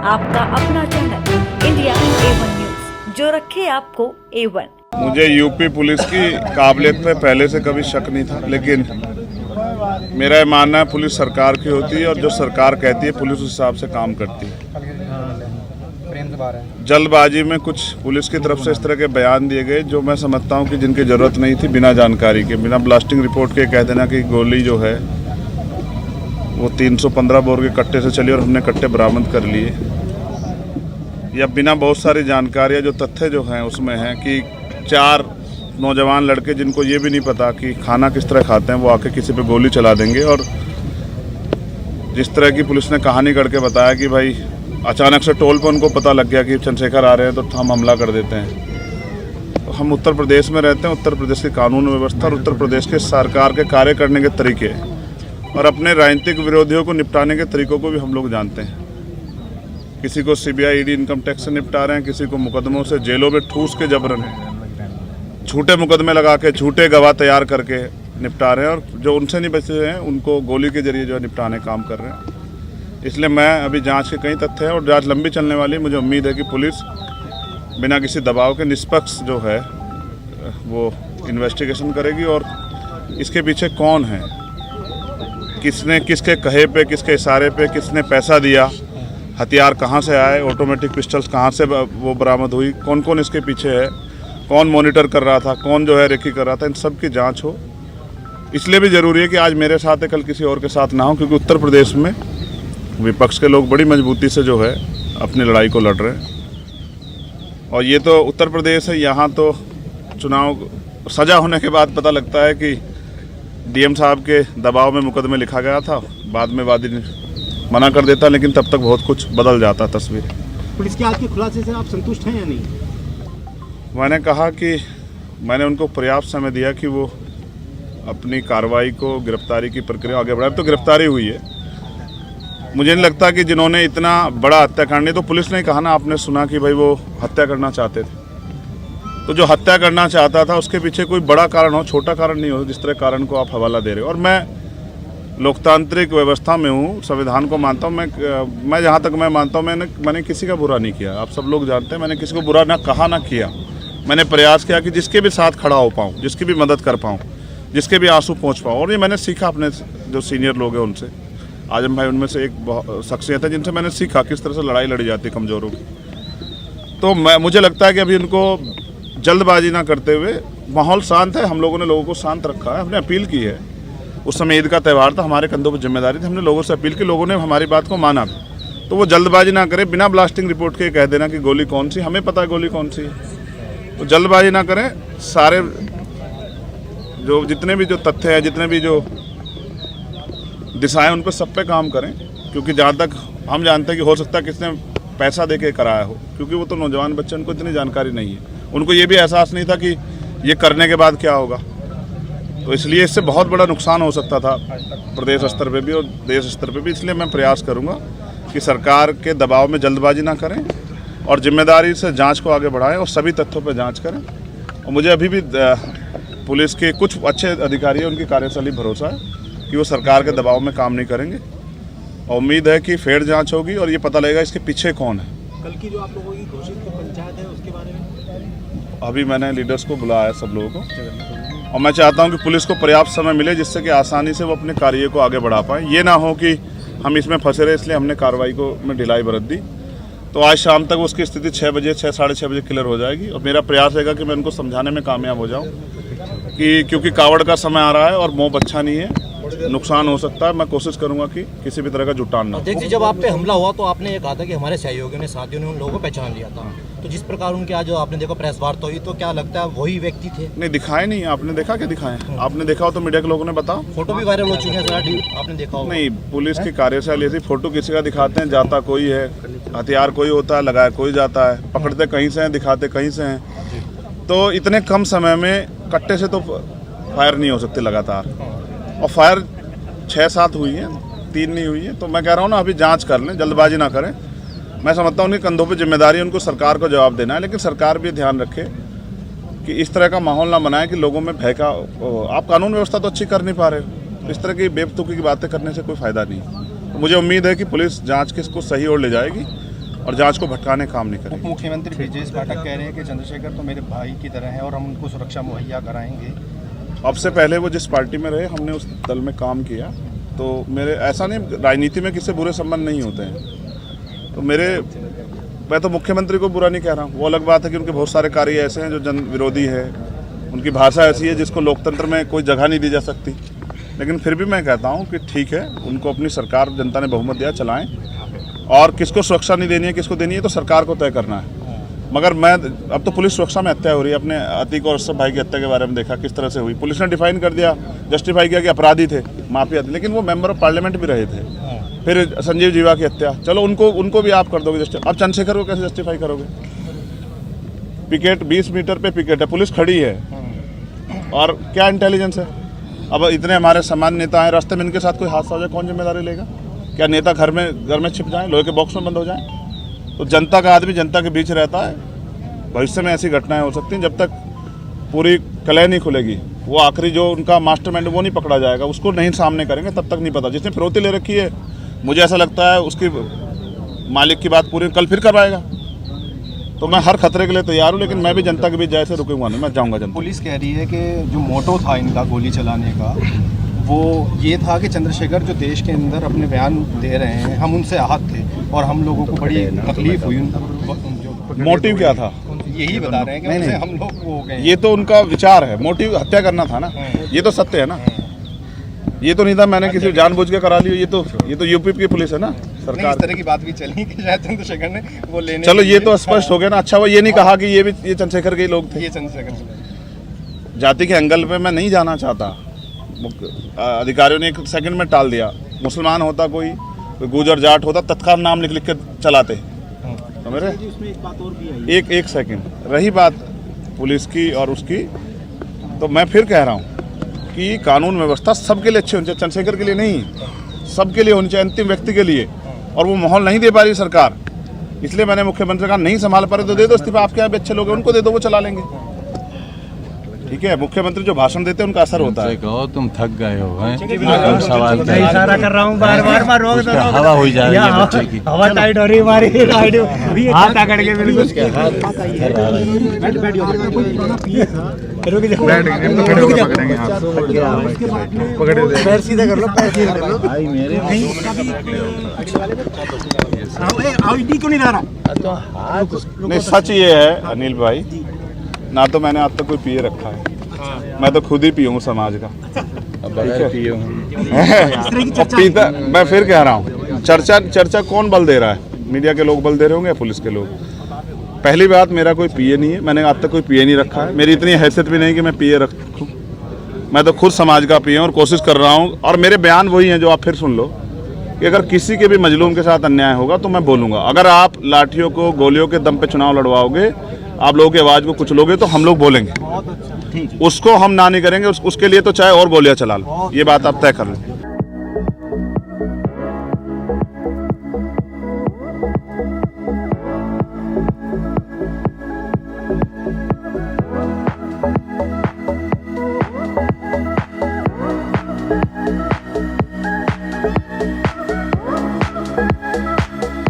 आपका अपना channel India A1 news, जो रखे आपको A1। मुझे यूपी पुलिस की काबिलियत पे पहले से कभी शक नहीं था, लेकिन मेरा ये मानना है पुलिस सरकार की होती है और जो सरकार कहती है पुलिस उस हिसाब से काम करती है। जल्दबाजी में कुछ पुलिस की तरफ से इस तरह के बयान दिए गए जो मैं समझता हूं कि जिनकी ज़रूरत नहीं थी, बिना जानकारी के, बिना ब्लास्टिंग रिपोर्ट के कह देना कि गोली जो है वो 315 बोर के कट्टे से चली और हमने कट्टे बरामद कर लिए, या बिना बहुत सारी जानकारियाँ जो तथ्य जो हैं उसमें हैं कि 4 नौजवान लड़के जिनको ये भी नहीं पता कि खाना किस तरह खाते हैं वो आके किसी पे गोली चला देंगे। और जिस तरह की पुलिस ने कहानी गढ़ के बताया कि भाई अचानक से टोल पर उनको पता लग गया कि चंद्रशेखर आ रहे हैं तो हम हमला कर देते हैं। तो हम उत्तर प्रदेश में रहते हैं, उत्तर प्रदेश की कानून व्यवस्था और उत्तर प्रदेश के सरकार के कार्य करने के तरीके और अपने राजनीतिक विरोधियों को निपटाने के तरीकों को भी हम लोग जानते हैं। किसी को सीबीआई ईडी इनकम टैक्स से निपटा रहे हैं, किसी को मुकदमों से जेलों में ठूस के जबरन झूठे मुकदमे लगा के झूठे गवाह तैयार करके निपटा रहे हैं, और जो उनसे नहीं बचे हैं उनको गोली के जरिए जो है निपटाने काम कर रहे हैं। इसलिए मैं अभी जांच के कई तथ्य हैं और जांच लंबी चलने वाली है। मुझे उम्मीद है कि पुलिस बिना किसी दबाव के निष्पक्ष जो है वो इन्वेस्टिगेशन करेगी और इसके पीछे कौन है, किसने किसके कहे पे, किसके इशारे पे किसने पैसा दिया, हथियार कहाँ से आए, ऑटोमेटिक पिस्टल्स कहाँ से वो बरामद हुई, कौन कौन इसके पीछे है, कौन मॉनिटर कर रहा था, कौन जो है रेकी कर रहा था, इन सब की जांच हो। इसलिए भी ज़रूरी है कि आज मेरे साथ है, कल किसी और के साथ ना हो, क्योंकि उत्तर प्रदेश में विपक्ष के लोग बड़ी मजबूती से जो है अपनी लड़ाई को लड़ रहे हैं। और ये तो उत्तर प्रदेश है, यहाँ तो चुनाव सजा होने के बाद पता लगता है कि डीएम साहब के दबाव में मुकदमे लिखा गया था, बाद में वादी मना कर देता, लेकिन तब तक बहुत कुछ बदल जाता तस्वीर। पुलिस के आज के खुलासे से आप संतुष्ट हैं या नहीं? मैंने कहा कि मैंने उनको पर्याप्त समय दिया कि वो अपनी कार्रवाई को, गिरफ्तारी की प्रक्रिया आगे बढ़ाए। तो गिरफ्तारी हुई है। मुझे नहीं लगता कि जिन्होंने इतना बड़ा हत्याकांड, तो पुलिस ने कहा ना, आपने सुना कि भाई वो हत्या करना चाहते थे, तो जो हत्या करना चाहता था उसके पीछे कोई बड़ा कारण हो, छोटा कारण नहीं हो, जिस तरह कारण को आप हवाला दे रहे हो। और मैं लोकतांत्रिक व्यवस्था में हूँ, संविधान को मानता हूँ। मैं जहाँ तक मैं मानता हूँ, मैंने किसी का बुरा नहीं किया। आप सब लोग जानते हैं, मैंने किसी को बुरा ना कहा ना किया। मैंने प्रयास किया कि जिसके भी साथ खड़ा हो पाऊँ, जिसकी भी मदद कर पाऊँ, जिसके भी आंसू पहुँच पाऊँ। और ये मैंने सीखा अपने जो सीनियर लोग हैं उनसे। आजम भाई उनमें से एक शख्सियत है जिनसे मैंने सीखा किस तरह से लड़ाई लड़ी जाती है कमज़ोरों की। तो मुझे लगता है कि अभी उनको जल्दबाजी ना करते हुए, माहौल शांत है, हम लोगों ने लोगों को शांत रखा है, हमने अपील की है। उस समय ईद का त्यौहार था, हमारे कंधों पर जिम्मेदारी थी, हमने लोगों से अपील की, लोगों ने हमारी बात को माना। तो वो जल्दबाजी ना करें, बिना ब्लास्टिंग रिपोर्ट के कह देना कि गोली कौन सी, हमें पता है गोली कौन सी है। तो जल्दबाजी ना करें, सारे जो जितने भी जो तथ्य हैं, जितने भी जो दिशाएं, उन पर सब पे काम करें। क्योंकि जहाँ तक हम जानते हैं कि हो सकता है किसने पैसा दे के कराया हो, क्योंकि वो तो नौजवान बच्चे, उनको इतनी जानकारी नहीं है, उनको ये भी एहसास नहीं था कि ये करने के बाद क्या होगा। तो इसलिए इससे बहुत बड़ा नुकसान हो सकता था प्रदेश स्तर पे भी और देश स्तर पे भी। इसलिए मैं प्रयास करूँगा कि सरकार के दबाव में जल्दबाजी ना करें और जिम्मेदारी से जांच को आगे बढ़ाएं और सभी तथ्यों पर जांच करें। और मुझे अभी भी पुलिस के कुछ अच्छे अधिकारी हैं, उनकी कार्यशैली भरोसा है कि वो सरकार के दबाव में काम नहीं करेंगे। और उम्मीद है कि फेयर जांच होगी और ये पता लगेगा इसके पीछे कौन है। कल की जो आप लोगों की घोषित पंचायत है उसके बारे में अभी मैंने लीडर्स को बुलाया है, सब लोगों को, और मैं चाहता हूं कि पुलिस को पर्याप्त समय मिले जिससे कि आसानी से वो अपने कार्य को आगे बढ़ा पाएँ। ये ना हो कि हम इसमें फंसे रहे, इसलिए हमने कार्रवाई को में ढिलाई बरत दी। तो आज शाम तक उसकी स्थिति 6 बजे, 6-6:30 बजे क्लियर हो जाएगी। और मेरा प्रयास रहेगा कि मैं उनको समझाने में कामयाब हो जाऊँ कि क्योंकि कावड़ का समय आ रहा है और मोह अच्छा नहीं है, नुकसान हो सकता है। मैं कोशिश करूंगा कि किसी भी तरह का जुटान ना हो। देखिए, जब आप पे हमला हुआ तो आपने ये कहा था कि हमारे सहयोगियों ने, साथियों ने उन लोगों को पहचान लिया था। तो जिस प्रकार उनके आज आपने देखा प्रेस वार्ता हुई, तो क्या लगता है वही व्यक्ति थे? नहीं, दिखाए नहीं। आपने देखा क्या दिखाए? आपने देखा हो तो मीडिया के लोगों ने बताओ। फोटो भी वायरल हो चुके हैं सर, आपने देखा हो? नहीं, पुलिस की कार्यशैली ऐसी, फोटो किसी का दिखाते हैं, जाता कोई है, हथियार कोई होता है, लगाया कोई जाता है, पकड़ते कहीं से हैं, दिखाते कहीं से हैं। तो इतने कम समय में कट्टे से तो फायर नहीं हो सकती लगातार, और फायर 6-7 हुई है, 3 नहीं हुई है। तो मैं कह रहा हूँ ना, अभी जांच कर लें, जल्दबाजी ना करें। मैं समझता हूँ उनके कंधों पे जिम्मेदारी है, उनको सरकार को जवाब देना है, लेकिन सरकार भी ध्यान रखे कि इस तरह का माहौल ना बनाए कि लोगों में भय का। आप कानून व्यवस्था तो अच्छी कर नहीं पा रहे हो, इस तरह की बेवकूफ़ी की बातें करने से कोई फ़ायदा नहीं। तो मुझे उम्मीद है कि पुलिस जांच के इसको सही ओर ले जाएगी और जांच को भटकाने काम नहीं करेगी। मुख्यमंत्री ब्रजेश पाठक कह रहे हैं कि चंद्रशेखर तो मेरे भाई की तरह है और हम उनको सुरक्षा मुहैया कराएंगे। अब से पहले वो जिस पार्टी में रहे, हमने उस दल में काम किया, तो मेरे ऐसा नहीं, राजनीति में किसी बुरे संबंध नहीं होते हैं। तो मैं तो मुख्यमंत्री को बुरा नहीं कह रहा हूँ। वो अलग बात है कि उनके बहुत सारे कार्य ऐसे हैं जो जन विरोधी है, उनकी भाषा ऐसी है जिसको लोकतंत्र में कोई जगह नहीं दी जा सकती। लेकिन फिर भी मैं कहता हूँ कि ठीक है, उनको अपनी सरकार जनता ने बहुमत दिया, चलाएं। और किसको सुरक्षा नहीं देनी है, किसको देनी है, तो सरकार को तय करना है। मगर अब तो पुलिस सुरक्षा में हत्या हो रही है। अपने अतीक और अशरफ भाई की हत्या के बारे में देखा किस तरह से हुई। पुलिस ने डिफाइन कर दिया, जस्टिफाई किया कि अपराधी थे, माफिया थे, लेकिन वो मेंबर ऑफ पार्लियामेंट भी रहे थे। फिर संजीव जीवा की हत्या, चलो उनको भी आप कर दोगे जस्टिफाई। अब चंद्रशेखर को कैसे जस्टिफाई करोगे? पिकेट 20 मीटर पे पिकेट है, पुलिस खड़ी है, और क्या इंटेलिजेंस है? अब इतने हमारे सामान्य नेता हैं, रास्ते में इनके साथ कोई हादसा हो जाए, कौन जिम्मेदारी लेगा? क्या नेता घर में छिप जाएं, लोहे के बॉक्स में बंद हो जाएं? तो जनता का आदमी जनता के बीच रहता है। भविष्य में ऐसी घटनाएं हो सकती हैं, जब तक पूरी कलह नहीं खुलेगी, वो आखिरी जो उनका मास्टरमाइंड वो नहीं पकड़ा जाएगा, उसको नहीं सामने करेंगे, तब तक नहीं पता। जिसने फिरौती ले रखी है, मुझे ऐसा लगता है उसकी मालिक की बात पूरी कल फिर करवाएगा। तो मैं हर खतरे के लिए तैयार हूँ, लेकिन मैं भी जनता के बीच जैसे रुकूंगा नहीं, मैं जाऊँगा जनता। पुलिस कह रही है कि जो मोटो था इनका गोली चलाने का, वो ये था कि चंद्रशेखर जो देश के अंदर अपने बयान दे रहे हैं, हम उनसे आहत थे और हम लोगों को बड़ी तकलीफ हुई। मोटिव क्या था? यही बता रहे हैं कि उनसे हम लोग वो हो गए। ये तो उनका विचार है, मोटिव हत्या करना था ना, ये तो सत्य है ना। ये तो नहीं था मैंने किसी जानबूझ के करा लिया। ये तो यूपी की पुलिस है ना, सरकार। इस तरह की बात भी चली कि शायद चंद्रशेखर ने वो लेने। चलो ये तो स्पष्ट हो गया ना। अच्छा, वो ये नहीं कहा कि ये चंद्रशेखर के ही लोग थे। ये चंद्रशेखर जाति के एंगल पे मैं नहीं जाना चाहता। अधिकारियों ने एक सेकंड में टाल दिया। मुसलमान होता कोई गुजर जाट होता, तत्काल नाम लिख के चलाते। तो मेरे उसमें एक बात और भी आई। एक सेकंड रही बात पुलिस की और उसकी, तो मैं फिर कह रहा हूँ कि कानून व्यवस्था सबके लिए अच्छी होनी चाहिए, चंद्रशेखर के लिए नहीं, सबके लिए होनी चाहिए, अंतिम व्यक्ति के लिए। और वो माहौल नहीं दे पा रही सरकार, इसलिए मैंने मुख्यमंत्री का नहीं संभाल पा रहे तो दे दो इस्तीफा। आपके यहाँ भी अच्छे लोग हैं, उनको दे दो, वो चला लेंगे। ठीक है, मुख्यमंत्री जो भाषण देते हैं उनका असर होता है। कहो तुम थक गए हो हैं? तुम सवाल मैं इशारा कर रहा हूँ, बार रोक दो। हवा हो जाएगी बच्चे की। हवा टाइट हो रही हमारी, हाथ आकड़ के बिल्कुल। पैर सीधा कर लो, पैर सीधा कर लो भाई मेरे। आईडी क्यों नहीं ला रहा? नहीं, सच ये है अनिल भाई, ना तो मैंने आज तक कोई पिए रखा है, मैं तो खुद ही पियूँ समाज का। पीता, मैं फिर कह रहा हूँ, चर्चा कौन बल दे रहा है? मीडिया के लोग बल दे रहे होंगे या पुलिस के लोग? पहली बात, मेरा कोई पिए नहीं है, मैंने आज तक कोई पिए नहीं रखा है। मेरी इतनी हैसियत भी नहीं कि मैं पिए रखूँ। मैं तो खुद समाज का पिए और कोशिश कर रहा हूँ। और मेरे बयान वही हैं जो आप फिर सुन लो कि अगर किसी के भी मजलूम के साथ अन्याय होगा तो मैं बोलूँगा। अगर आप लाठियों को, गोलियों के दम पे चुनाव लड़वाओगे, आप लोगों की आवाज़ को कुछ लोगे, तो हम लोग बोलेंगे। उसको हम ना नहीं करेंगे। उसके लिए तो चाहे और गोलियां चला लो, ये बात आप तय कर लो।